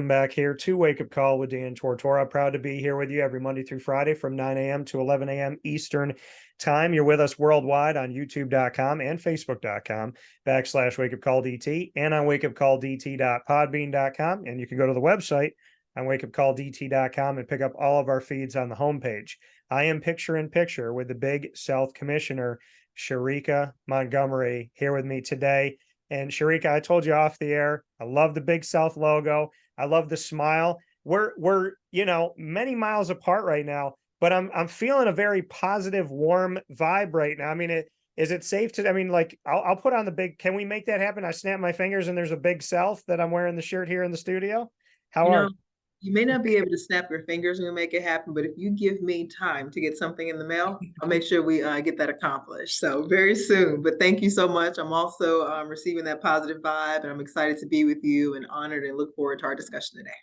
back here to Wake Up Call with Dan Tortora. Proud to be here with you every Monday through Friday from 9 a.m. to 11 a.m. Eastern time. You're with us worldwide on youtube.com and facebook.com/WakeUpCallDT and on wakeupcalldt.podbean.com. And you can go to the website on wakeupcalldt.com and pick up all of our feeds on the homepage. I am picture in picture with the Big South Commissioner, Sherika Montgomery, here with me today. And Sherika, I told you off the air, I love the Big South logo. I love the smile. We're many miles apart right now, but I'm feeling a very positive, warm vibe right now. I mean, is it safe to? I mean, like I'll put on the big. Can we make that happen? I snap my fingers and there's a Big South that I'm wearing the shirt here in the studio. How are? You may not be able to snap your fingers and make it happen, but if you give me time to get something in the mail, I'll make sure we get that accomplished. So very soon. But thank you so much. I'm also receiving that positive vibe, and I'm excited to be with you and honored and look forward to our discussion today.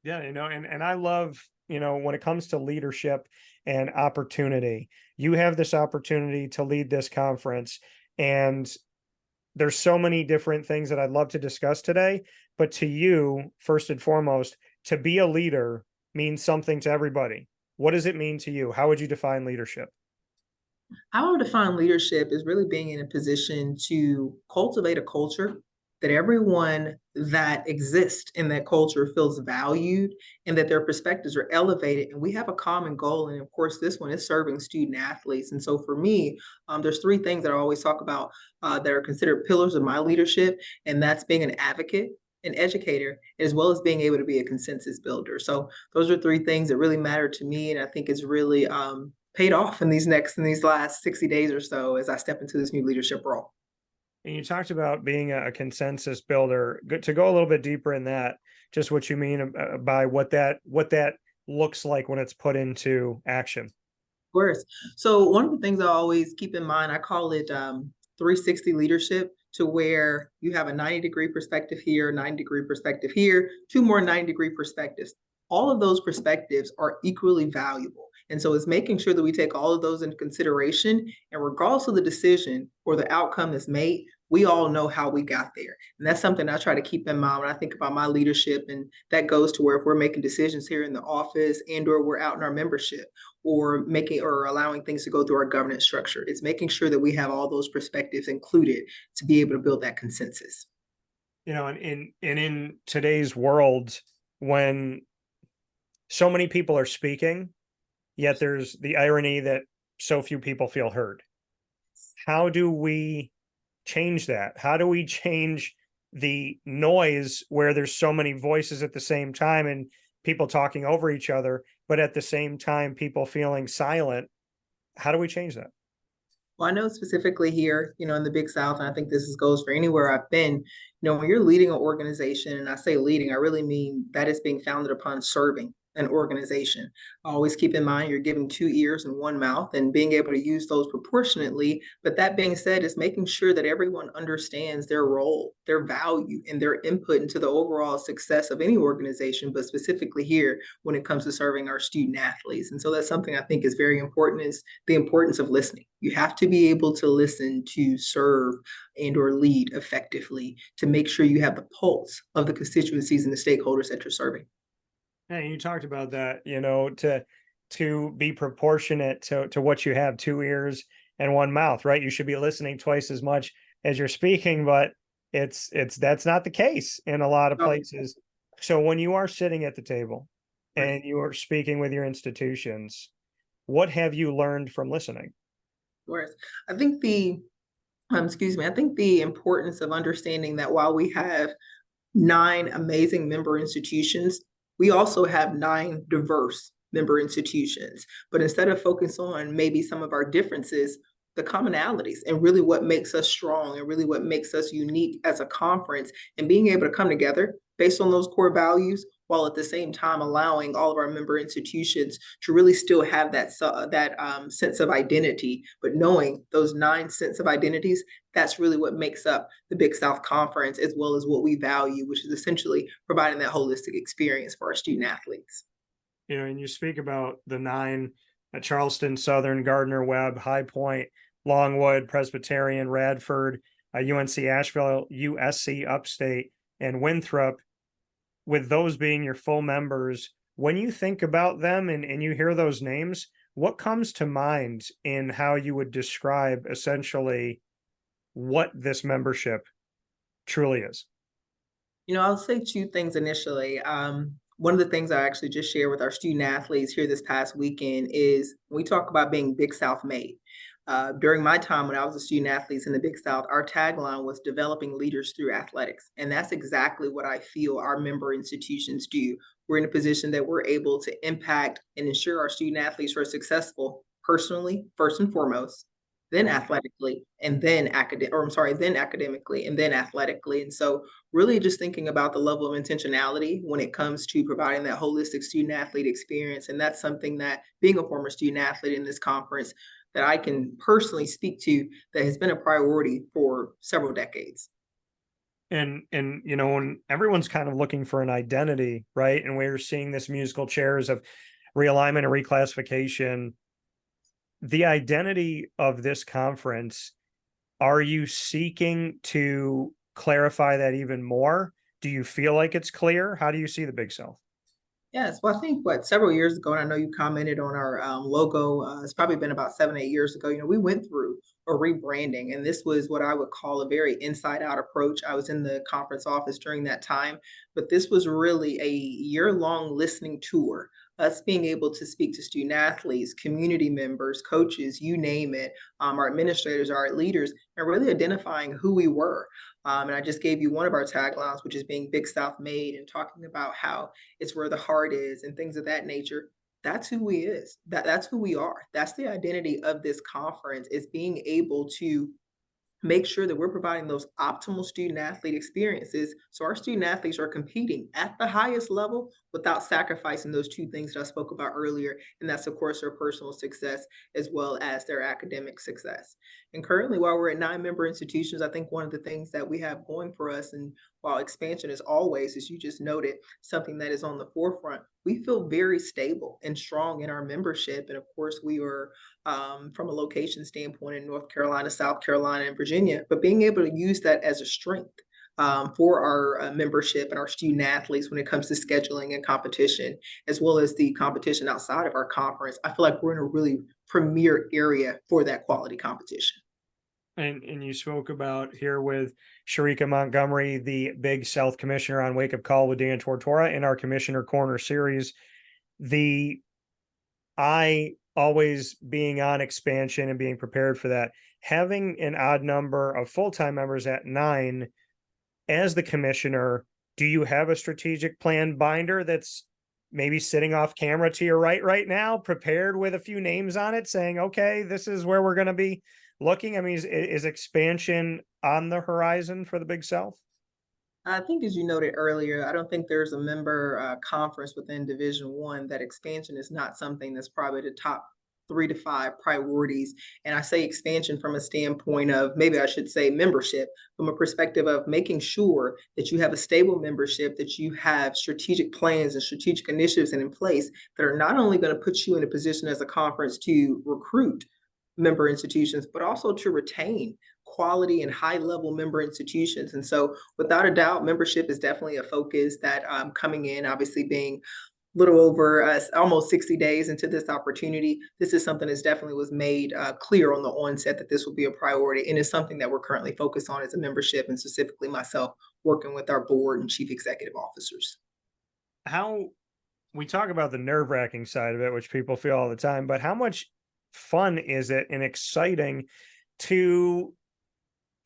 Yeah, and I love, when it comes to leadership and opportunity, you have this opportunity to lead this conference, and there's so many different things that I'd love to discuss today. But to you, first and foremost, to be a leader means something to everybody. What does it mean to you? How would you define leadership? How I would define leadership is really being in a position to cultivate a culture that everyone that exists in that culture feels valued and that their perspectives are elevated. And we have a common goal. And of course, this one is serving student athletes. And so for me, there's three things that I always talk about that are considered pillars of my leadership. And that's being an advocate, an educator, as well as being able to be a consensus builder. So those are three things that really matter to me. And I think it's really paid off in these last 60 days or so as I step into this new leadership role. And you talked about being a consensus builder. To go a little bit deeper in that, just what you mean by what that looks like when it's put into action. Of course. So one of the things I always keep in mind, I call it 360 leadership, to where you have a 90-degree perspective here, 90-degree perspective here, two more 90-degree perspectives. All of those perspectives are equally valuable. And so it's making sure that we take all of those into consideration, and regardless of the decision or the outcome that's made, we all know how we got there. And that's something I try to keep in mind when I think about my leadership. And that goes to where if we're making decisions here in the office and or we're out in our membership or allowing things to go through our governance structure, it's making sure that we have all those perspectives included to be able to build that consensus. And in today's world, when so many people are speaking, yet there's the irony that so few people feel heard. How do we change that? How do we change the noise where there's so many voices at the same time and people talking over each other, but at the same time, people feeling silent? How do we change that? Well, I know specifically here, in the Big South, and I think goes for anywhere I've been, when you're leading an organization, and I say leading, I really mean that is being founded upon serving an organization. Always keep in mind you're giving 2 ears and 1 mouth and being able to use those proportionately. But that being said, is making sure that everyone understands their role, their value, and their input into the overall success of any organization, but specifically here when it comes to serving our student athletes. And so that's something I think is very important, is the importance of listening. You have to be able to listen to serve and or lead effectively to make sure you have the pulse of the constituencies and the stakeholders that you're serving. Yeah, you talked about that, to be proportionate to what you have, 2 ears and 1 mouth, right? You should be listening twice as much as you're speaking, but that's not the case in a lot of places. So when you are sitting at the table and you are speaking with your institutions, what have you learned from listening? Of course. I think the importance of understanding that while we have 9 amazing member institutions, we also have 9 diverse member institutions. But instead of focusing on maybe some of our differences, the commonalities and really what makes us strong and really what makes us unique as a conference, and being able to come together based on those core values, while at the same time allowing all of our member institutions to really still have that sense of identity, but knowing those 9 sense of identities, that's really what makes up the Big South Conference, as well as what we value, which is essentially providing that holistic experience for our student athletes. And you speak about the 9 at Charleston, Southern, Gardner Webb, High Point, Longwood, Presbyterian, Radford, UNC Asheville, USC Upstate, and Winthrop. with those being your full members, when you think about them and you hear those names, what comes to mind in how you would describe essentially what this membership truly is? I'll say two things initially. One of the things I actually just shared with our student athletes here this past weekend is we talk about being Big South made. During my time when I was a student athlete in the Big South, our tagline was developing leaders through athletics. And that's exactly what I feel our member institutions do. We're in a position that we're able to impact and ensure our student athletes are successful personally, first and foremost, then athletically, and then then academically, and then athletically. And so really just thinking about the level of intentionality when it comes to providing that holistic student athlete experience. And that's something that being a former student athlete in this conference that I can personally speak to that has been a priority for several decades. And when everyone's kind of looking for an identity, right? And we're seeing this musical chairs of realignment and reclassification, the identity of this conference, are you seeking to clarify that even more? Do you feel like it's clear? How do you see the Big South? Yes, well, I think several years ago, and I know you commented on our logo. It's probably been about 7, 8 years ago. We went through a rebranding, and this was what I would call a very inside-out approach. I was in the conference office during that time, but this was really a year-long listening tour. Us being able to speak to student athletes, community members, coaches, you name it, our administrators, our leaders, and really identifying who we were. And I just gave you one of our taglines, which is being Big South made, and talking about how it's where the heart is and things of that nature. That's who we is. That's who we are. That's the identity of this conference, is being able to make sure that we're providing those optimal student athlete experiences so our student athletes are competing at the highest level without sacrificing those two things that I spoke about earlier. And that's, of course, their personal success as well as their academic success. And currently, while we're at 9 member institutions, I think one of the things that we have going for us, and while expansion is always, as you just noted, something that is on the forefront, we feel very stable and strong in our membership. And of course, we are from a location standpoint in North Carolina, South Carolina, and Virginia, but being able to use that as a strength for our membership and our student athletes when it comes to scheduling and competition, as well as the competition outside of our conference. I feel like we're in a really premier area for that quality competition. And you spoke about here with Sherika Montgomery, the Big South Commissioner on Wake Up Call with Dan Tortora in our Commissioner Corner series. The I always being on expansion and being prepared for that, having an odd number of full-time members at 9 as the commissioner, do you have a strategic plan binder that's maybe sitting off camera to your right now, prepared with a few names on it, saying, okay, this is where we're going to be looking? I mean, is expansion on the horizon for the Big South? I think, as you noted earlier, I don't think there's a member conference within Division One that expansion is not something that's probably the top 3 to 5 priorities. And I say expansion from a standpoint of, maybe I should say membership, from a perspective of making sure that you have a stable membership, that you have strategic plans and strategic initiatives in place that are not only going to put you in a position as a conference to recruit member institutions, but also to retain quality and high level member institutions. And so, without a doubt, membership is definitely a focus that coming in, obviously being little over almost 60 days into this opportunity, this is something that's definitely was made clear on the onset that this will be a priority, and it's something that we're currently focused on as a membership, and specifically myself working with our board and chief executive officers. How we talk about the nerve-wracking side of it, which people feel all the time, but how much fun is it and exciting to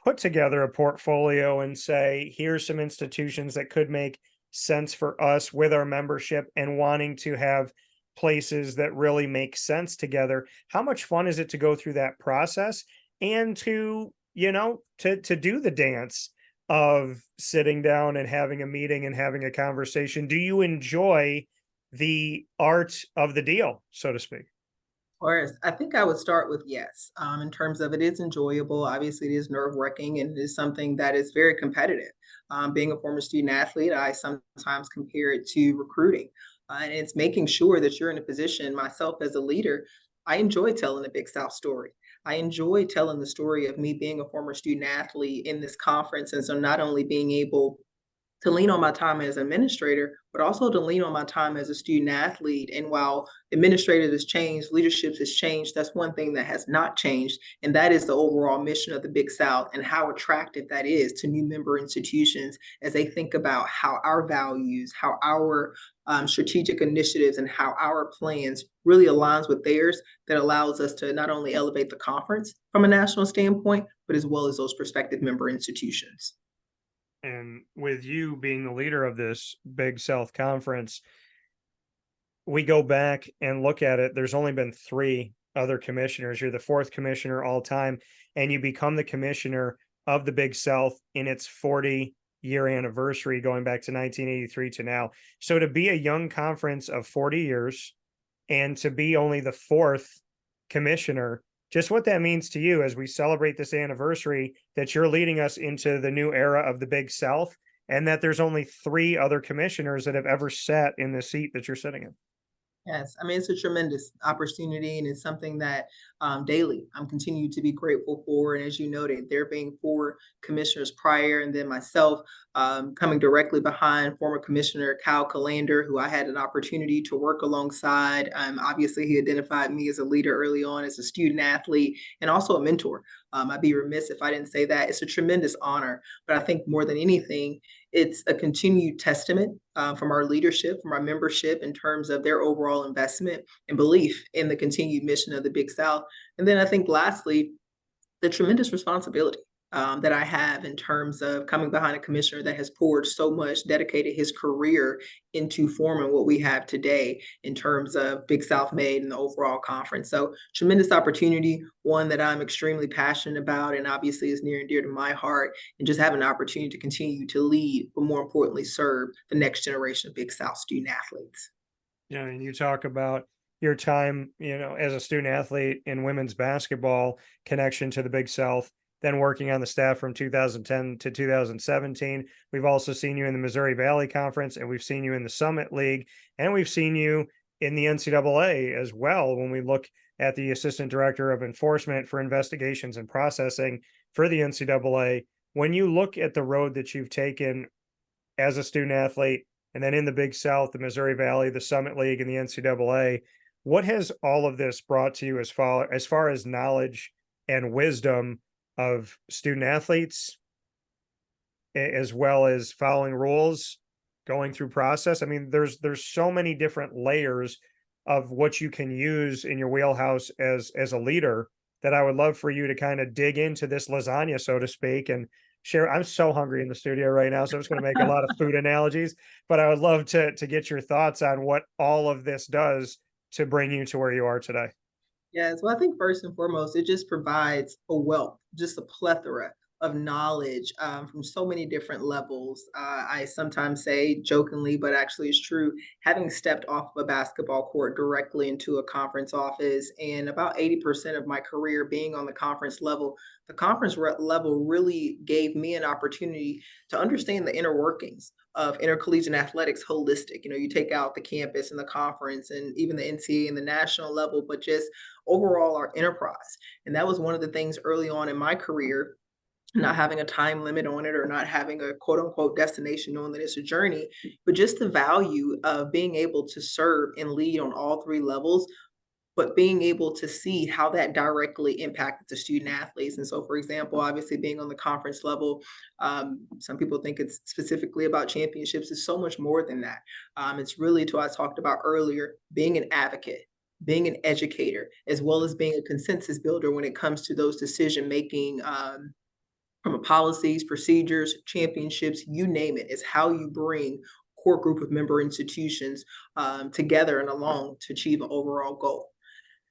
put together a portfolio and say, here's some institutions that could make sense for us with our membership and wanting to have places that really make sense together? How much fun is it to go through that process and to do the dance of sitting down and having a meeting and having a conversation? Do you enjoy the art of the deal, so to speak? Or I think I would start with yes, in terms of it is enjoyable. Obviously, it is nerve wracking, and it is something that is very competitive. Being a former student athlete, I sometimes compare it to recruiting. And it's making sure that you're in a position, myself as a leader, I enjoy telling the Big South story. I enjoy telling the story of me being a former student athlete in this conference. And so, not only being able to lean on my time as administrator, but also to lean on my time as a student athlete. And while administrative has changed, leadership has changed, that's one thing that has not changed. And that is the overall mission of the Big South and how attractive that is to new member institutions as they think about how our values, how our strategic initiatives and how our plans really aligns with theirs, that allows us to not only elevate the conference from a national standpoint, but as well as those prospective member institutions. And with you being the leader of this Big South Conference, we go back and look at it. There's only been three other commissioners. You're the fourth commissioner all time, and you become the commissioner of the Big South in its 40-year anniversary, going back to 1983 to now. So to be a young conference of 40 years and to be only the fourth commissioner, just what that means to you as we celebrate this anniversary, that you're leading us into the new era of the Big South, and that there's only three other commissioners that have ever sat in the seat that you're sitting in. Yes, I mean, it's a tremendous opportunity, and it's something that daily I'm continued to be grateful for. And as you noted, there being four commissioners prior, and then myself coming directly behind former Commissioner Kyle Calander, who I had an opportunity to work alongside. Obviously, he identified me as a leader early on, as a student athlete, and also a mentor. I'd be remiss if I didn't say that. It's a tremendous honor, but I think more than anything, it's a continued testament from our leadership, from our membership in terms of their overall investment and belief in the continued mission of the Big South. And then I think lastly, the tremendous responsibility that I have in terms of coming behind a commissioner that has poured so much, dedicated his career into forming what we have today in terms of Big South Made and the overall conference. So tremendous opportunity, one that I'm extremely passionate about and obviously is near and dear to my heart, and just have an opportunity to continue to lead, but more importantly, serve the next generation of Big South student athletes. Yeah, and you talk about your time, as a student athlete in women's basketball, connection to the Big South, then working on the staff from 2010 to 2017. We've also seen you in the Missouri Valley Conference, and we've seen you in the Summit League, and we've seen you in the NCAA as well. When we look at the Assistant Director of Enforcement for Investigations and Processing for the NCAA, when you look at the road that you've taken as a student athlete, and then in the Big South, the Missouri Valley, the Summit League, and the NCAA, what has all of this brought to you as far as knowledge and wisdom of student athletes, as well as following rules, going through process? I mean, there's so many different layers of what you can use in your wheelhouse as a leader, that I would love for you to kind of dig into this lasagna, so to speak, and share. I'm so hungry in the studio right now, so I'm just going to make a lot of food analogies, but I would love to get your thoughts on what all of this does to bring you to where you are today. Yes, well, I think first and foremost, it just provides a wealth, just a plethora of knowledge from so many different levels. I sometimes say jokingly, but actually it's true, having stepped off of a basketball court directly into a conference office, and about 80% of my career being on the conference level, the level really gave me an opportunity to understand the inner workings of intercollegiate athletics holistic. You take out the campus and the conference and even the NCAA and the national level, but just overall our enterprise. And that was one of the things early on in my career, not having a time limit on it or not having a quote unquote destination, knowing that it's a journey, but just the value of being able to serve and lead on all three levels, but being able to see how that directly impacted the student athletes. And so, for example, obviously being on the conference level, some people think it's specifically about championships. It's so much more than that. It's really, to what I talked about earlier, being an advocate, being an educator, as well as being a consensus builder when it comes to those decision making from policies, procedures, championships, you name it. It's how you bring core group of member institutions together and along to achieve an overall goal.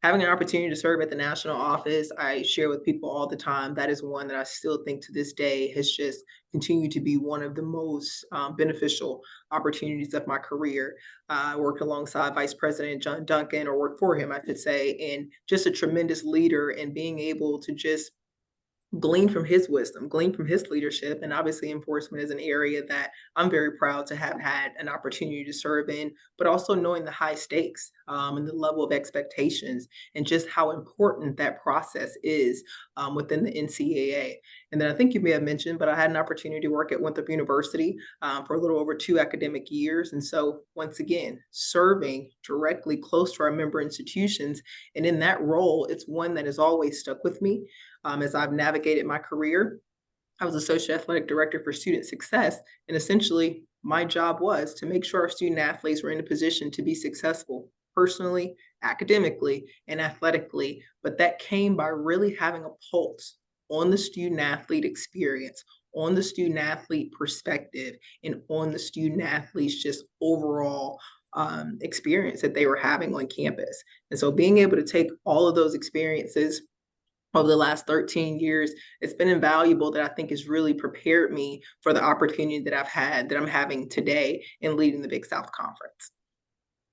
Having an opportunity to serve at the national office, I share with people all the time. That is one that I still think to this day has just continued to be one of the most beneficial opportunities of my career. I worked alongside Vice President John Duncan, or worked for him, I should say, and just a tremendous leader, and being able to just glean from his wisdom, glean from his leadership. And obviously, enforcement is an area that I'm very proud to have had an opportunity to serve in, but also knowing the high stakes and the level of expectations and just how important that process is within the NCAA. And then I think you may have mentioned, but I had an opportunity to work at Winthrop University for a little over 2 academic years. And so, once again, serving directly close to our member institutions. And in that role, it's one that has always stuck with me as I've navigated my career. I was associate athletic director for student success. And essentially, my job was to make sure our student athletes were in a position to be successful personally, academically, and athletically. But that came by really having a pulse on the student athlete experience, on the student athlete perspective, and on the student athletes just overall experience that they were having on campus. And so being able to take all of those experiences over the last 13 years, it's been invaluable that I think has really prepared me for the opportunity that I've had, that I'm having today in leading the Big South Conference.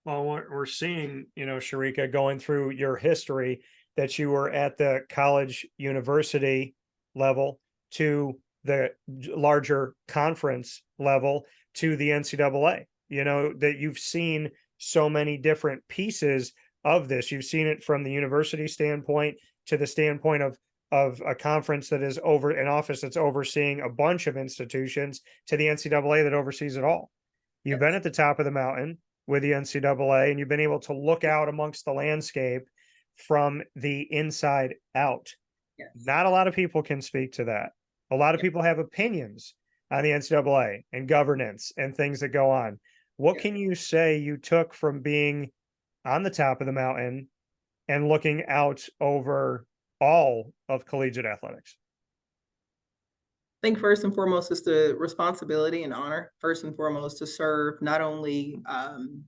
Well, we're seeing, Sherika, going through your history, that you were at the college university level to the larger conference level to the NCAA, that you've seen so many different pieces of this. You've seen it from the university standpoint to the standpoint of a conference that is over an office that's overseeing a bunch of institutions to the NCAA that oversees it all. You've been Yes. at the top of the mountain with the NCAA, and you've been able to look out amongst the landscape from the inside out. Yes. Not a lot of people can speak to that. A lot of Yes. people have opinions on the NCAA and governance and things that go on. What Yes. can you say you took from being on the top of the mountain and looking out over all of collegiate athletics? I think first and foremost is the responsibility and honor. First and foremost, to serve not only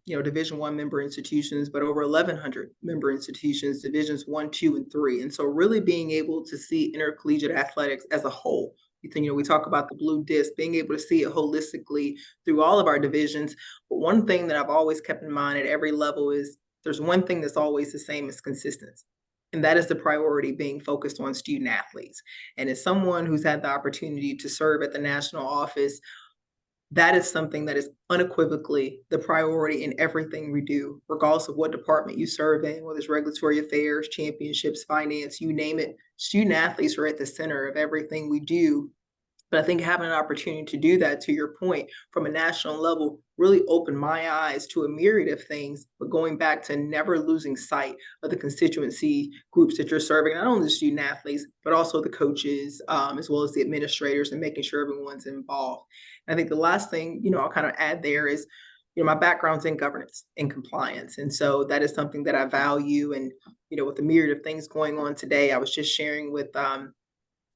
Division One member institutions, but over 1,100 member institutions, Divisions 1, 2, and 3. And so, really being able to see intercollegiate athletics as a whole. We talk about the blue disc, being able to see it holistically through all of our divisions. But one thing that I've always kept in mind at every level is there's one thing that's always the same as consistency. And that is the priority, being focused on student athletes. And as someone who's had the opportunity to serve at the national office, that is something that is unequivocally the priority in everything we do, regardless of what department you serve in, whether it's regulatory affairs, championships, finance, you name it. Student athletes are at the center of everything we do. But I think having an opportunity to do that, to your point, from a national level, really opened my eyes to a myriad of things. But going back to never losing sight of the constituency groups that you're serving, not only the student athletes, but also the coaches, as well as the administrators, and making sure everyone's involved. And I think the last thing, I'll kind of add there is, my background's in governance and compliance. And so that is something that I value. And, with the myriad of things going on today, I was just sharing with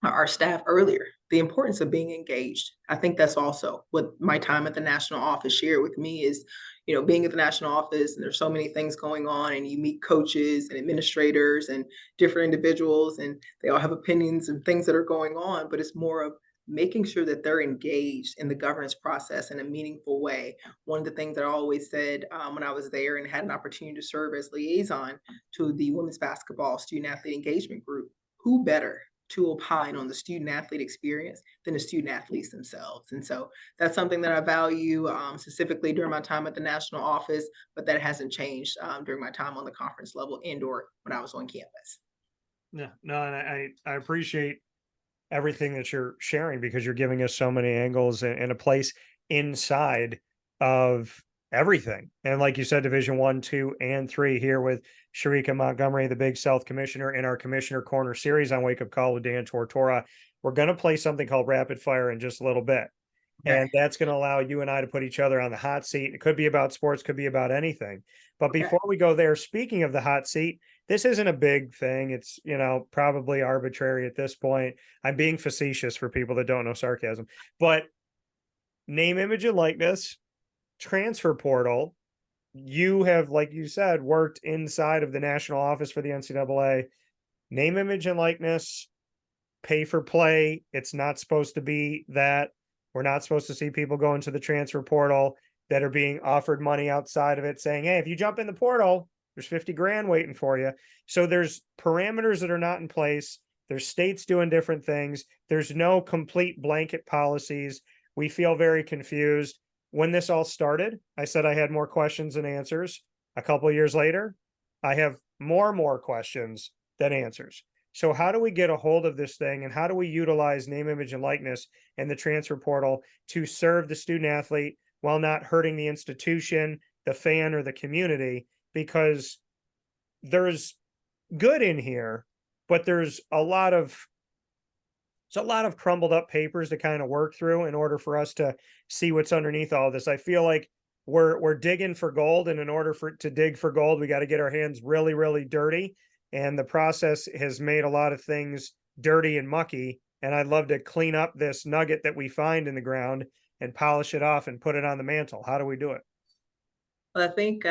our staff earlier, the importance of being engaged. I think that's also what my time at the national office shared with me is, being at the national office and there's so many things going on and you meet coaches and administrators and different individuals and they all have opinions and things that are going on, but it's more of making sure that they're engaged in the governance process in a meaningful way. One of the things that I always said when I was there and had an opportunity to serve as liaison to the women's basketball student athlete engagement group, who better to opine on the student athlete experience than the student athletes themselves. And so that's something that I value specifically during my time at the national office, but that hasn't changed during my time on the conference level and or when I was on campus. Yeah, no, and I appreciate everything that you're sharing, because you're giving us so many angles and a place inside of everything. And like you said, Division 1, 2, and 3 here with Sherika Montgomery, the Big South Commissioner, in our Commissioner Corner series on Wake Up Call with Dan Tortora. We're going to play something called Rapid Fire in just a little bit. Okay. And that's going to allow you and I to put each other on the hot seat. It could be about sports, could be about anything. But Okay. before we go there, speaking of the hot seat, this isn't a big thing. It's, probably arbitrary at this point. I'm being facetious for people that don't know sarcasm. But name, image, and likeness, transfer portal. You have, like you said, worked inside of the national office for the NCAA. Name, image, and likeness, pay for play. It's not supposed to be that. We're not supposed to see people go into the transfer portal that are being offered money outside of it, saying, hey, if you jump in the portal, there's 50 grand waiting for you. So there's parameters that are not in place. There's states doing different things. There's no complete blanket policies. We feel very confused. When this all started, I said I had more questions than answers. A couple of years later, I have more questions than answers. So how do we get a hold of this thing, and how do we utilize name, image, and likeness in the transfer portal to serve the student athlete while not hurting the institution, the fan, or the community? Because there's good in here, but there's a lot of crumbled up papers to kind of work through in order for us to see what's underneath all this. I feel like we're digging for gold, and in order for to dig for gold, we got to get our hands really dirty. And the process has made a lot of things dirty and mucky. And I'd love to clean up this nugget that we find in the ground and polish it off and put it on the mantle. How do we do it? Well, I think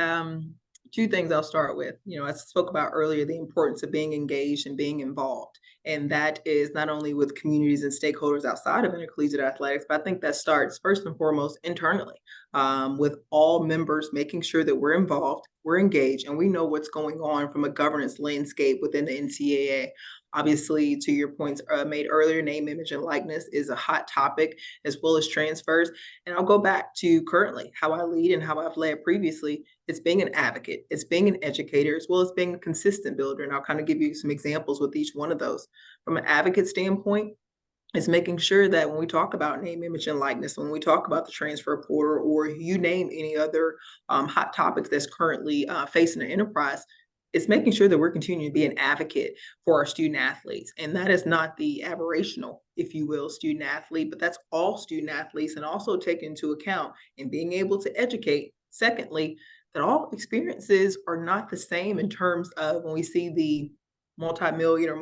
two things I'll start with. I spoke about earlier the importance of being engaged and being involved. And that is not only with communities and stakeholders outside of intercollegiate athletics, but I think that starts first and foremost internally, with all members making sure that we're involved, we're engaged, and we know what's going on from a governance landscape within the NCAA. Obviously, to your points made earlier, name, image, and likeness is a hot topic, as well as transfers. And I'll go back to currently how I lead and how I've led previously. It's being an advocate, it's being an educator, as well as being a consistent builder. And I'll kind of give you some examples with each one of those. From an advocate standpoint, it's making sure that when we talk about name, image, and likeness, when we talk about the transfer portal, or you name any other hot topics that's currently facing the enterprise, it's making sure that we're continuing to be an advocate for our student athletes. And that is not the aberrational, if you will, student athlete, but that's all student athletes, and also take into account and being able to educate. Secondly, that all experiences are not the same in terms of when we see the multi-million or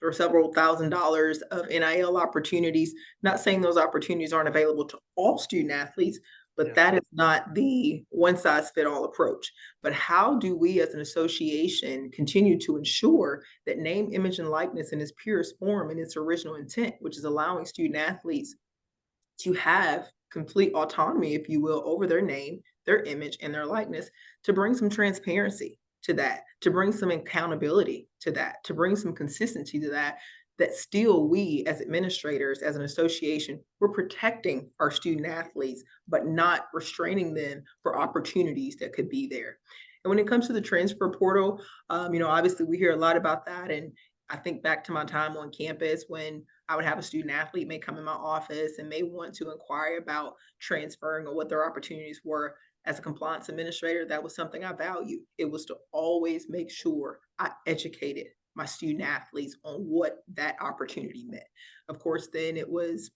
or several $1,000s of NIL opportunities. Not saying those opportunities aren't available to all student athletes, but Yeah. that is not the one size fit all approach. But how do we as an association continue to ensure that name, image, and likeness in its purest form and its original intent, which is allowing student athletes to have complete autonomy, if you will, over their name, their image, and their likeness, to bring some transparency to that, to bring some accountability to that, to bring some consistency to that, that still we as administrators, as an association, we're protecting our student athletes, but not restraining them for opportunities that could be there. And when it comes to the transfer portal, obviously we hear a lot about that. And I think back to my time on campus when I would have a student athlete may come in my office and may want to inquire about transferring or what their opportunities were. As a compliance administrator, that was something I valued. It was to always make sure I educated my student athletes on what that opportunity meant. Of course, then it was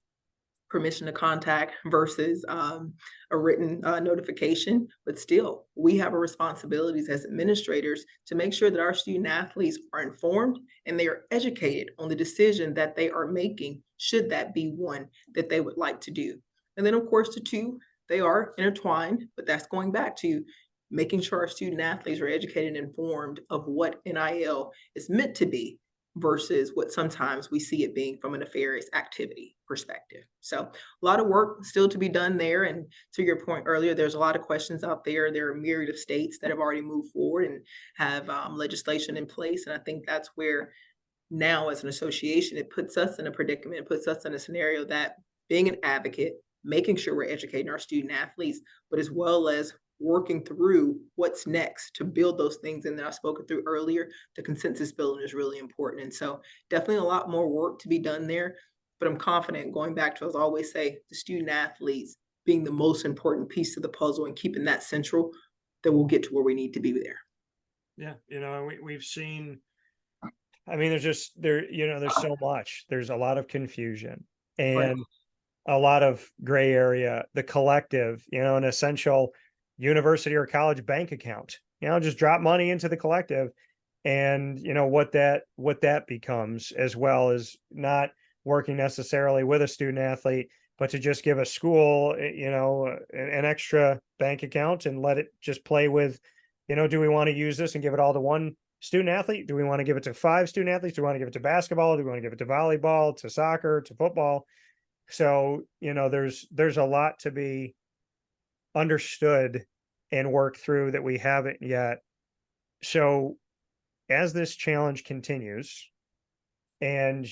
permission to contact versus a written notification. But still, we have a responsibilities as administrators to make sure that our student athletes are informed and they are educated on the decision that they are making, should that be one that they would like to do. And then, of course, the two, they are intertwined, but that's going back to making sure our student athletes are educated and informed of what NIL is meant to be versus what sometimes we see it being from a nefarious activity perspective. So a lot of work still to be done there. And to your point earlier, there's a lot of questions out there. There are a myriad of states that have already moved forward and have legislation in place. And I think that's where now as an association, it puts us in a predicament, it puts us in a scenario that being an advocate, making sure we're educating our student athletes, but as well as working through what's next to build those things. And that I've spoken through earlier, the consensus building is really important. And so definitely a lot more work to be done there, but I'm confident, going back to, as I always say, the student athletes being the most important piece of the puzzle and keeping that central, that we'll get to where we need to be there. Yeah. We've seen, I mean, there's so much, there's a lot of confusion Right. and a lot of gray area. The collective, an essential university or college bank account, just drop money into the collective, and what that becomes, as well as not working necessarily with a student athlete, but to just give a school, an extra bank account and let it just play with, do we want to use this and give it all to one student athlete? Do we want to give it to 5 student athletes? Do we want to give it to basketball? Do we want to give it to volleyball, to soccer, to football? So, there's a lot to be understood and worked through that we haven't yet. So as this challenge continues, and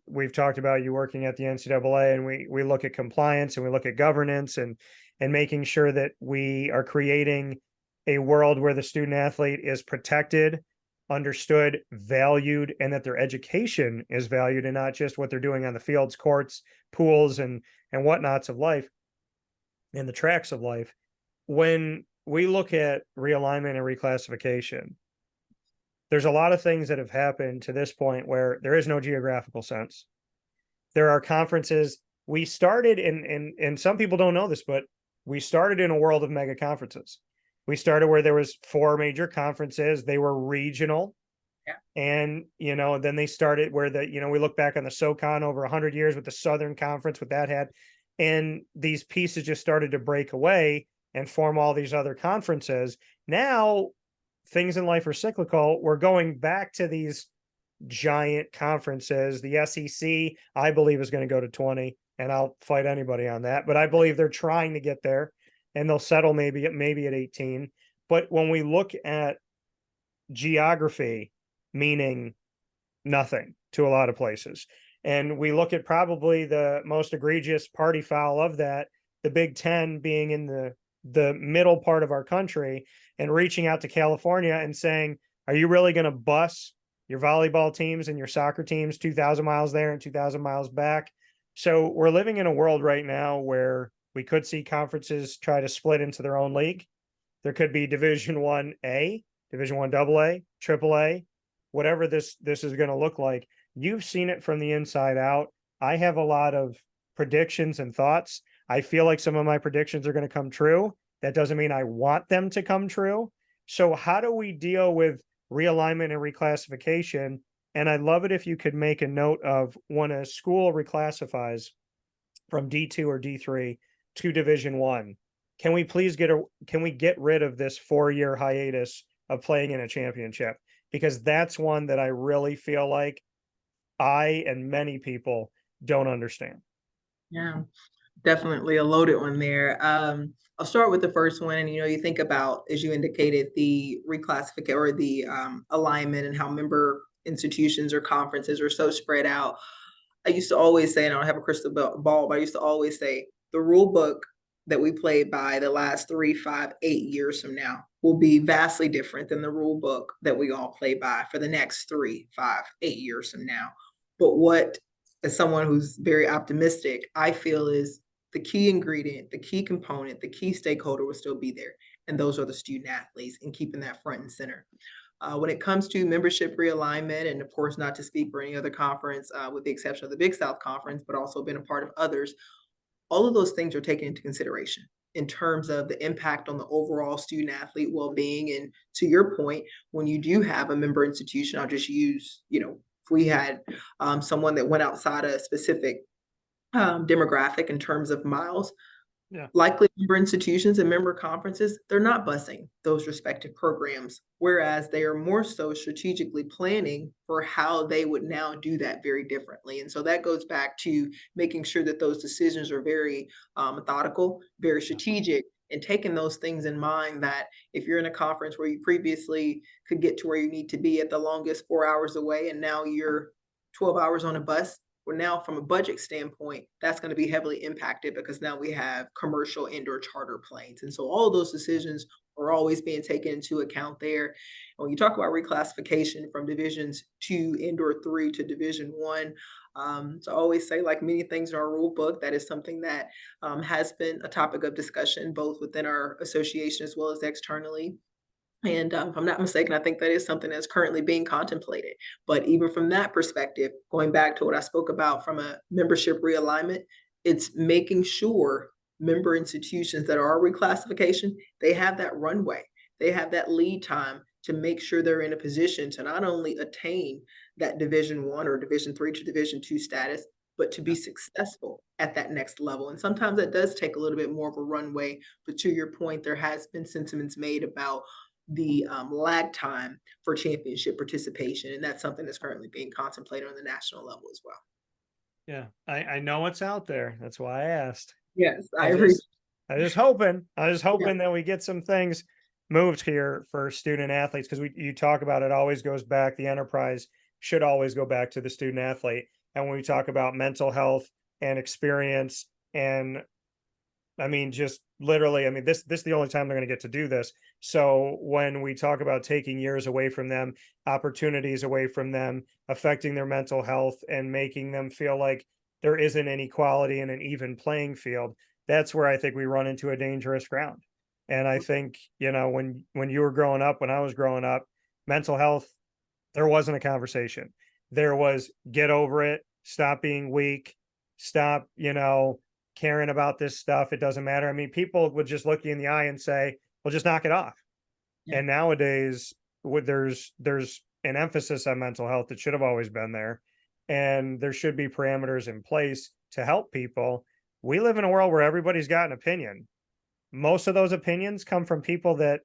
we've talked about you working at the NCAA, and we look at compliance and we look at governance and making sure that we are creating a world where the student athlete is protected, understood, valued, and that their education is valued and not just what they're doing on the fields, courts, pools, and whatnots of life and the tracks of life. When we look at realignment and reclassification, there's a lot of things that have happened to this point where there is no geographical sense. There are conferences. We started and some people don't know this, but we started in a world of mega conferences. We started where there was 4 major conferences. They were regional. Yeah. And, then they started where we look back on the SoCon over 100 years with the Southern Conference, with that had, and these pieces just started to break away and form all these other conferences. Now, things in life are cyclical. We're going back to these giant conferences. The SEC, I believe, is going to go to 20, and I'll fight anybody on that. But I believe they're trying to get there, and they'll settle maybe at 18. But when we look at geography, meaning nothing to a lot of places, and we look at probably the most egregious party foul of that, the Big Ten being in the middle part of our country and reaching out to California and saying, are you really going to bus your volleyball teams and your soccer teams 2,000 miles there and 2,000 miles back? So we're living in a world right now where we could see conferences try to split into their own league. There could be Division 1A, Division 1 AA, AAA, whatever this is going to look like. You've seen it from the inside out. I have a lot of predictions and thoughts. I feel like some of my predictions are going to come true. That doesn't mean I want them to come true. So how do we deal with realignment and reclassification? And I'd love it if you could make a note of when a school reclassifies from D2 or D3 to Division 1. Can we please get rid of this 4-year hiatus of playing in a championship? Because that's one that I really feel like I and many people don't understand. Yeah, definitely a loaded one there. I'll start with the first one. And, you think about, as you indicated, the reclassification or the alignment and how member institutions or conferences are so spread out. I used to always say, and I don't have a crystal ball, but I used to always say the rule book that we played by the last 3, 5, 8 years from now will be vastly different than the rule book that we all play by for the next 3, 5, 8 years from now. But what, as someone who's very optimistic, I feel is the key ingredient, the key component, the key stakeholder will still be there. And those are the student athletes, and keeping that front and center. When it comes to membership realignment, and of course, not to speak for any other conference, with the exception of the Big South Conference, but also been a part of others, all of those things are taken into consideration in terms of the impact on the overall student athlete well-being. And to your point, when you do have a member institution, I'll just use, if we had someone that went outside a specific demographic in terms of miles, Yeah. likely member institutions and member conferences, they're not busing those respective programs, whereas they are more so strategically planning for how they would now do that very differently. And so that goes back to making sure that those decisions are very methodical, very strategic, and taking those things in mind, that if you're in a conference where you previously could get to where you need to be at the longest 4 hours away, and now you're 12 hours on a bus, well, now from a budget standpoint, that's going to be heavily impacted because now we have commercial indoor charter planes. And so all of those decisions are always being taken into account there. And when you talk about reclassification from Divisions 2, Indoor 3 to Division 1, so I always say, like many things in our rule book, that is something that has been a topic of discussion, both within our association as well as externally. And if I'm not mistaken, I think that is something that's currently being contemplated. But even from that perspective, going back to what I spoke about from a membership realignment, it's making sure member institutions that are reclassification, they have that runway, they have that lead time to make sure they're in a position to not only attain that Division 1 or Division 3 to Division 2 status, but to be successful at that next level. And sometimes that does take a little bit more of a runway. But to your point, there has been sentiments made about the lag time for championship participation. And that's something that's currently being contemplated on the national level as well. Yeah, I know it's out there. That's why I asked. Yes, I was agree. I was hoping that we get some things moved here for student athletes, because you talk about it always goes back the enterprise should always go back to the student athlete. And when we talk about mental health and experience, and I mean, just literally, I mean, this is the only time they're going to get to do this. So when we talk about taking years away from them, opportunities away from them, affecting their mental health and making them feel like there isn't any equality in an even playing field, that's where I think we run into a dangerous ground. And I think, when you were growing up, when I was growing up, mental health, there wasn't a conversation. There was get over it, stop being weak, stop, caring about this stuff. It doesn't matter. I mean, people would just look you in the eye and say, well, just knock it off. Yeah. And nowadays, there's an emphasis on mental health that should have always been there. And there should be parameters in place to help people. We live in a world where everybody's got an opinion. Most of those opinions come from people that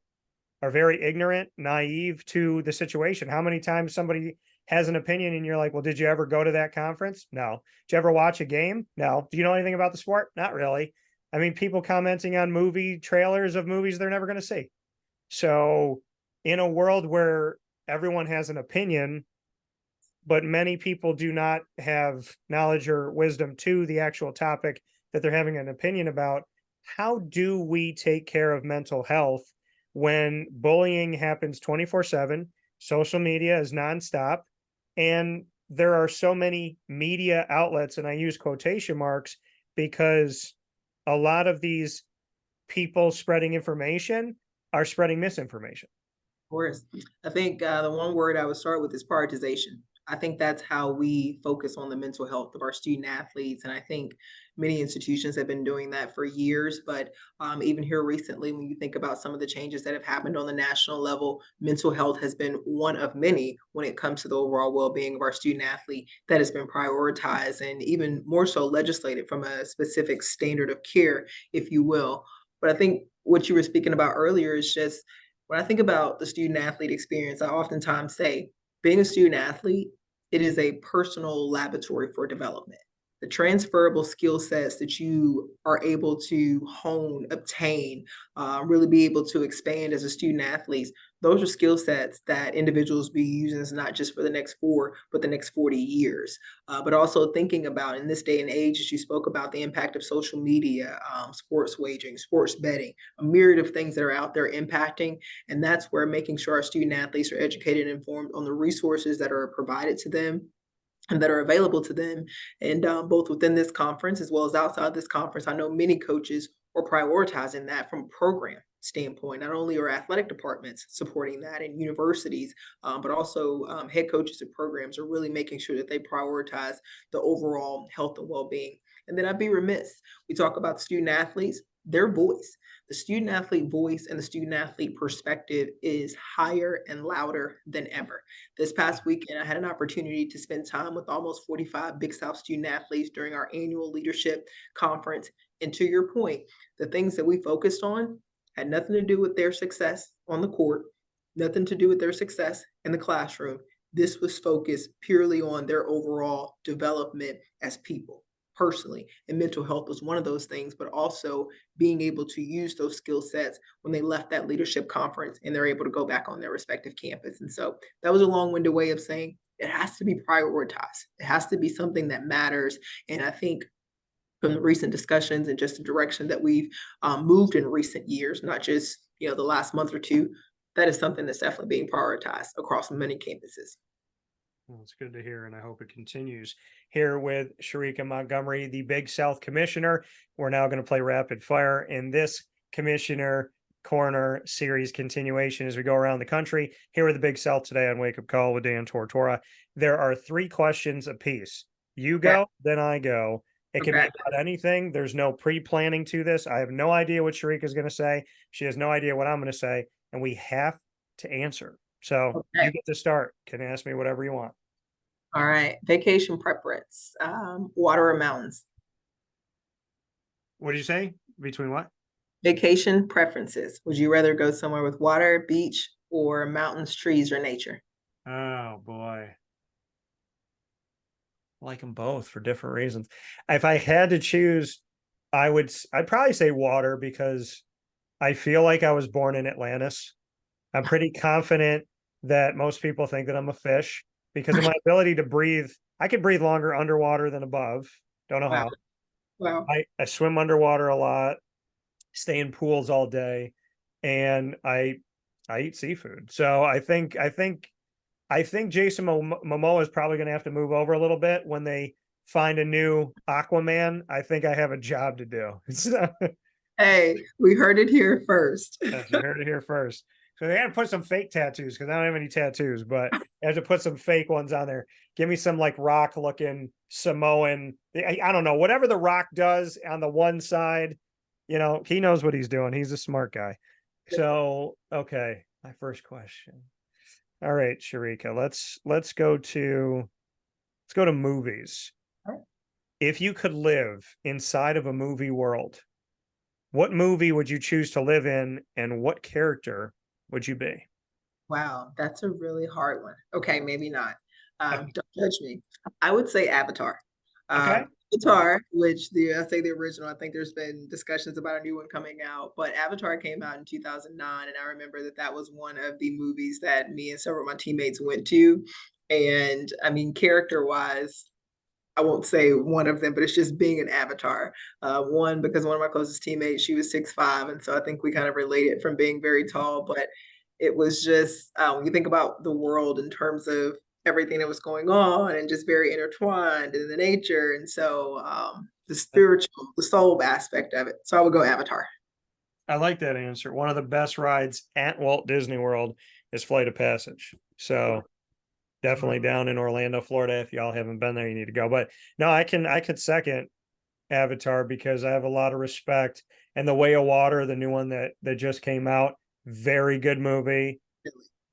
are very ignorant, naive to the situation. How many times somebody has an opinion and you're like, well, did you ever go to that conference? No. Did you ever watch a game? No. Do you know anything about the sport? Not really. I mean, people commenting on movie trailers of movies they're never going to see. So in a world where everyone has an opinion, but many people do not have knowledge or wisdom to the actual topic that they're having an opinion about, how do we take care of mental health when bullying happens 24/7, social media is nonstop, and there are so many media outlets, and I use quotation marks because a lot of these people spreading information are spreading misinformation. Of course. I think the one word I would start with is prioritization. I think that's how we focus on the mental health of our student athletes. And I think many institutions have been doing that for years. But even here recently, when you think about some of the changes that have happened on the national level, mental health has been one of many when it comes to the overall well being of our student athlete that has been prioritized and even more so legislated from a specific standard of care, if you will. But I think what you were speaking about earlier is just when I think about the student athlete experience, I oftentimes say being a student athlete, it is a personal laboratory for development. The transferable skill sets that you are able to hone, obtain, really be able to expand as a student athlete, those are skill sets that individuals be using not just for the next 4, but the next 40 years. But also thinking about in this day and age, as you spoke about the impact of social media, sports wagering, sports betting, a myriad of things that are out there impacting. And that's where making sure our student athletes are educated and informed on the resources that are provided to them and that are available to them. And both within this conference as well as outside this conference, I know many coaches are prioritizing that from a program standpoint. Not only are athletic departments supporting that and universities, but also head coaches and programs are really making sure that they prioritize the overall health and well-being. And then I'd be remiss, we talk about student athletes, their voice. The student athlete voice and the student athlete perspective is higher and louder than ever. This past weekend, I had an opportunity to spend time with almost 45 Big South student athletes during our annual leadership conference. And to your point, the things that we focused on had nothing to do with their success on the court, nothing to do with their success in the classroom. This was focused purely on their overall development as people. Personally, and mental health was one of those things, but also being able to use those skill sets when they left that leadership conference and they're able to go back on their respective campus. And so that was a long-winded way of saying it has to be prioritized. It has to be something that matters. And I think from the recent discussions and just the direction that we've moved in recent years, not just the last month or two, that is something that's definitely being prioritized across many campuses. Well, it's good to hear, and I hope it continues. Here with Sherika Montgomery, the Big South Commissioner. We're now going to play rapid fire in this Commissioner Corner series continuation as we go around the country. Here with the Big South today on Wake Up Call with Dan Tortora. There are 3 questions apiece. You go, Okay. then I go. It can be Okay. about anything. There's no pre-planning to this. I have no idea what Sherika is going to say. She has no idea what I'm going to say, and we have to answer. So you Okay. get to start. Can ask me whatever you want. All right. Vacation preference, water or mountains? What did you say? Between what? Vacation preferences. Would you rather go somewhere with water, beach, or mountains, trees, or nature? Oh boy. I like them both for different reasons. If I had to choose, I'd probably say water because I feel like I was born in Atlantis. I'm pretty confident that most people think that I'm a fish because of my ability to breathe. I can breathe longer underwater than above. Don't know Wow. how. Wow. I swim underwater a lot, stay in pools all day, and I eat seafood. So I think Jason Momoa is probably going to have to move over a little bit when they find a new Aquaman. I think I have a job to do. So, Hey, we heard it here first. yes, you heard it here first. So they had to put some fake tattoos because I don't have any tattoos, but I have to put some fake ones on there. Give me some like rock looking Samoan. I don't know, whatever the rock does on the one side, he knows what he's doing. He's a smart guy. So, okay, my first question. All right, Sharika, let's go to movies. If you could live inside of a movie world, what movie would you choose to live in, and what character would you be? Wow, that's a really hard one. Okay, maybe not. Don't judge me. I would say Avatar. Okay. Avatar, which I say the original, I think there's been discussions about a new one coming out, but Avatar came out in 2009, and I remember that was one of the movies that me and several of my teammates went to. And I mean, character-wise, I won't say one of them, but it's just being an avatar. One, because one of my closest teammates, she was 6'5", and so I think we kind of related from being very tall. But it was just when you think about the world in terms of everything that was going on and just very intertwined in the nature, and so the spiritual, the soul aspect of it. So I would go Avatar. I like that answer. One of the best rides at Walt Disney World is Flight of Passage. So definitely down in Orlando, Florida. If y'all haven't been there, you need to go. But no, I could second Avatar because I have a lot of respect. And The Way of Water, the new one that just came out, very good movie.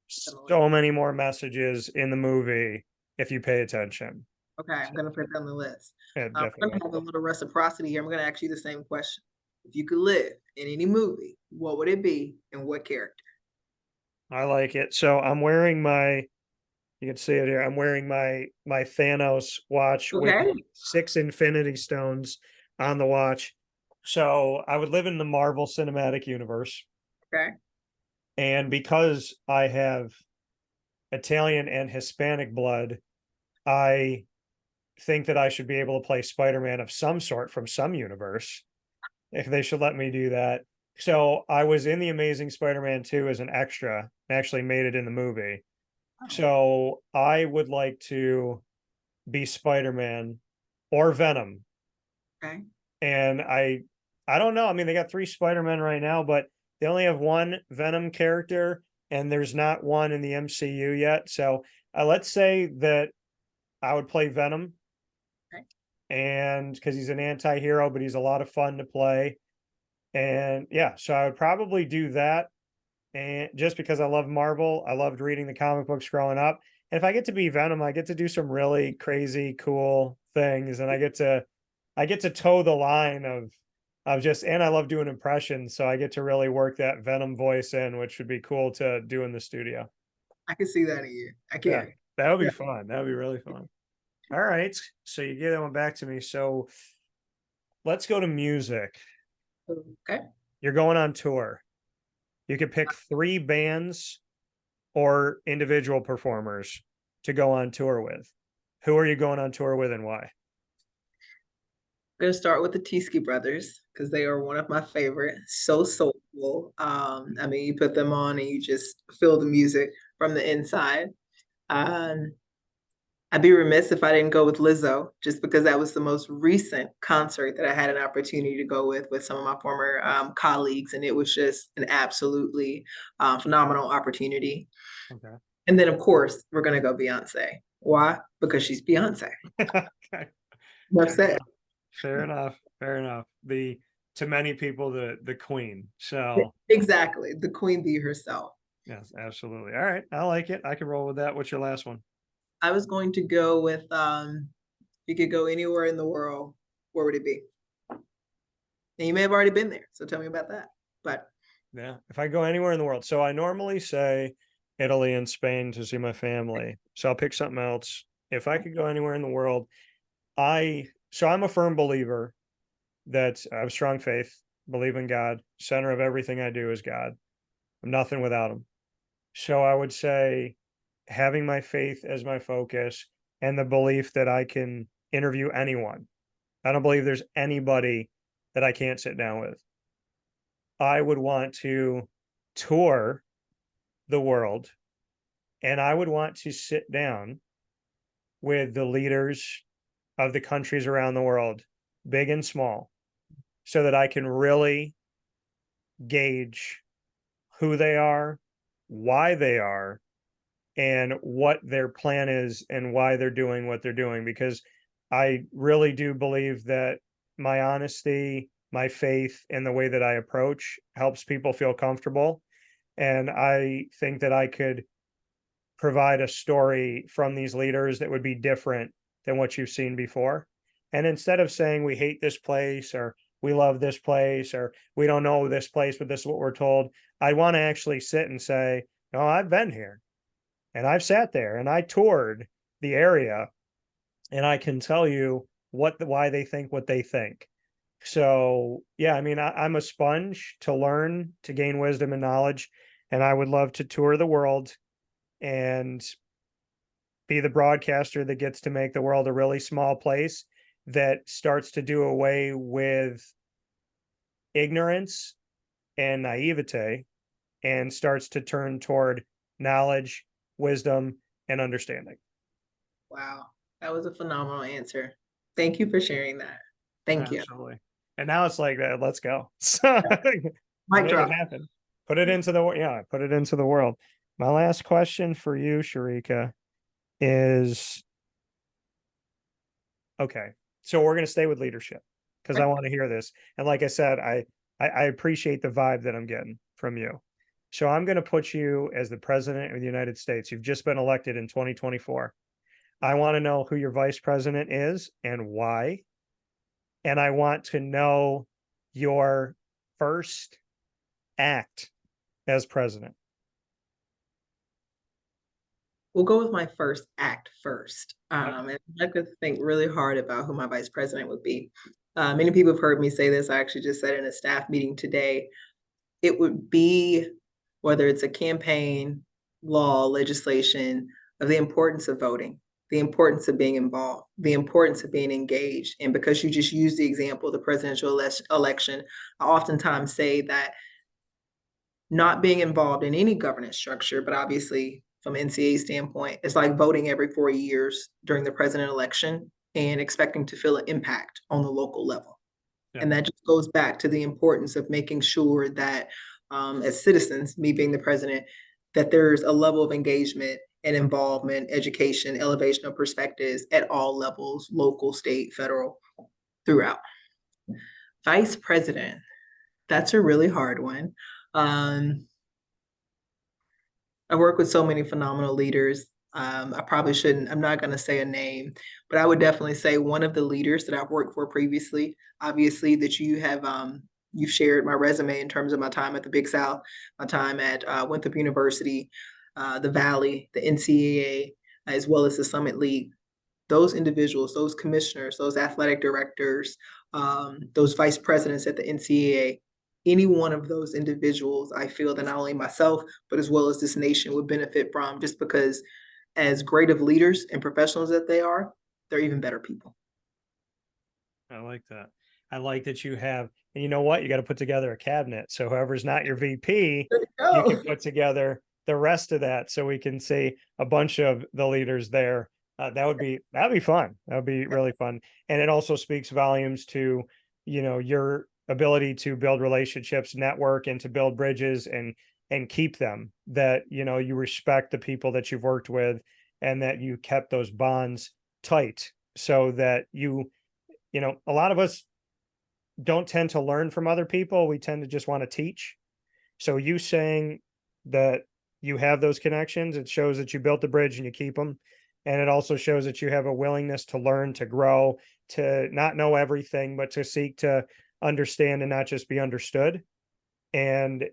So many more messages in the movie if you pay attention. Okay, I'm going to put it on the list. Yeah, I'm going definitely. to have a little reciprocity here. I'm going to ask you the same question. If you could live in any movie, what would it be and what character? I like it. So I'm wearing you can see it here. I'm wearing my Thanos watch with Okay. 6 Infinity Stones on the watch. So I would live in the Marvel Cinematic Universe. Okay. And because I have Italian and Hispanic blood, I think that I should be able to play Spider-Man of some sort from some universe, if they should let me do that. So I was in the Amazing Spider-Man 2 as an extra, actually made it in the movie. Oh, So I would like to be Spider-Man or Venom. okay. And I don't know. I mean, they got 3 Spider-Men right now, but they only have one Venom character, and there's not one in the MCU yet. So let's say that I would play Venom, Okay. and because he's an anti-hero, but he's a lot of fun to play. And yeah, so I would probably do that. And just because I love Marvel, I loved reading the comic books growing up. And if I get to be Venom, I get to do some really crazy, cool things, and I get to toe the line of just, and I love doing impressions, so I get to really work that Venom voice in, which would be cool to do in the studio. I can see that in you. I Yeah, can. that would be Yeah. fun. That would be really fun. All right, so you gave that one back to me. So let's go to music. Okay. You're going on tour. You could pick 3 bands or individual performers to go on tour with. Who are you going on tour with, and why? I'm gonna start with the Tieske brothers because they are one of my favorite. So soulful. I mean, you put them on and you just feel the music from the inside. Um, I'd be remiss if I didn't go with Lizzo, just because that was the most recent concert that I had an opportunity to go with some of my former colleagues, and it was just an absolutely phenomenal opportunity. Okay. And then, of course, we're gonna go Beyonce. Why? Because she's Beyonce. Okay. Enough Fair said. enough. Fair enough. Fair enough. The To many people, the queen. So Exactly, the queen bee herself. yes, absolutely. All right. I like it. I can roll with that. What's your last one? I was going to go with if you could go anywhere in the world, where would it be? And you may have already been there, so tell me about that. But Yeah. If I go anywhere in the world. So I normally say Italy and Spain to see my family. So I'll pick something else. If I could go anywhere in the world, I'm a firm believer that I have strong faith, believe in God. Center of everything I do is God. I'm nothing without him. So I would say having my faith as my focus and the belief that I can interview anyone. I don't believe there's anybody that I can't sit down with. I would want to tour the world, and I would want to sit down with the leaders of the countries around the world, big and small, so that I can really gauge who they are, why they are, and what their plan is and why they're doing what they're doing. Because I really do believe that my honesty, my faith, and the way that I approach helps people feel comfortable. And I think that I could provide a story from these leaders that would be different than what you've seen before. And instead of saying we hate this place or we love this place or we don't know this place, but this is what we're told, I want to actually sit and say, no, I've been here and I've sat there and I toured the area and I can tell you why they think what they think. So yeah, I mean, I'm a sponge to learn, to gain wisdom and knowledge, and I would love to tour the world and be the broadcaster that gets to make the world a really small place that starts to do away with ignorance and naivete and starts to turn toward knowledge, wisdom, and understanding. Wow, that was a phenomenal answer. Thank you for sharing that. Thank you. Absolutely. And now it's like that. Let's go. So Mic make it drop. happen. Put it into the put it into the world. My last question for you, Sherika, is okay. So we're going to stay with leadership because I Right. want to hear this. And like I said, I appreciate the vibe that I'm getting from you. So I'm going to put you as the president of the United States. You've just been elected in 2024. I want to know who your vice president is and why. And I want to know your first act as president. We'll go with my first act first. Okay. And I could think really hard about who my vice president would be. Many people have heard me say this. I actually just said in a staff meeting today. It would be whether it's a campaign, law, legislation, of the importance of voting, the importance of being involved, the importance of being engaged. And because you just used the example of the presidential election, I oftentimes say that not being involved in any governance structure, but obviously from NCAA standpoint, it's like voting every 4 years during the president election and expecting to feel an impact on the local level. Yeah. And that just goes back to the importance of making sure that as citizens, me being the president, that there's a level of engagement and involvement, education, elevation of perspectives at all levels, local, state, federal, throughout. Vice president, that's a really hard one. I work with so many phenomenal leaders. I probably shouldn't, I'm not going to say a name, but I would definitely say one of the leaders that I've worked for previously, obviously that you have, you've shared my resume in terms of my time at the Big South, my time at Winthrop University, the Valley, the NCAA, as well as the Summit League. Those individuals, those commissioners, those athletic directors, those vice presidents at the NCAA, any one of those individuals, I feel that not only myself, but as well as this nation would benefit from, just because as great of leaders and professionals that they are, they're even better people. I like that. I like that you have, and you know what? You got to put together a cabinet. So whoever's not your VP, you can put together the rest of that so we can see a bunch of the leaders there. That'd be fun. That would be really fun. And it also speaks volumes to, your ability to build relationships, network, and to build bridges and keep them, that, you respect the people that you've worked with and that you kept those bonds tight so that a lot of us don't tend to learn from other people. We tend to just want to teach. So you saying that you have those connections, it shows that you built the bridge and you keep them. And it also shows that you have a willingness to learn, to grow, to not know everything, but to seek to understand and not just be understood. And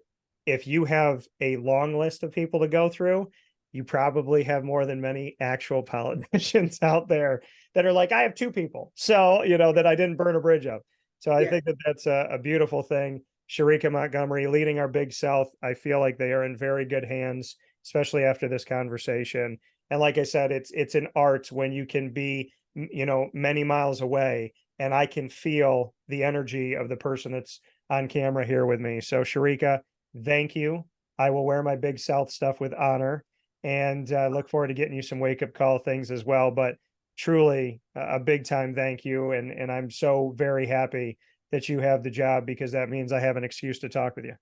if you have a long list of people to go through, you probably have more than many actual politicians out there that are like, I have two people. So, that I didn't burn a bridge of. So I think that that's a beautiful thing. Sherika Montgomery leading our Big South. I feel like they are in very good hands. especially after this conversation. And like I said, it's an art when you can be, many miles away and I can feel the energy of the person that's on camera here with me. So Sherika, thank you. I will wear my Big South stuff with honor, and look forward to getting you some wake up call things as well. But truly a big time thank you. And I'm so very happy that you have the job, because that means I have an excuse to talk with you.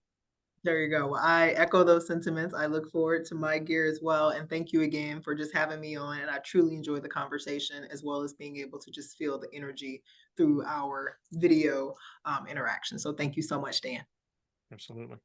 There you go. Well, I echo those sentiments. I look forward to my gear as well. And thank you again for just having me on. And I truly enjoyed the conversation, as well as being able to just feel the energy through our video interaction. So thank you so much, Dan. Absolutely.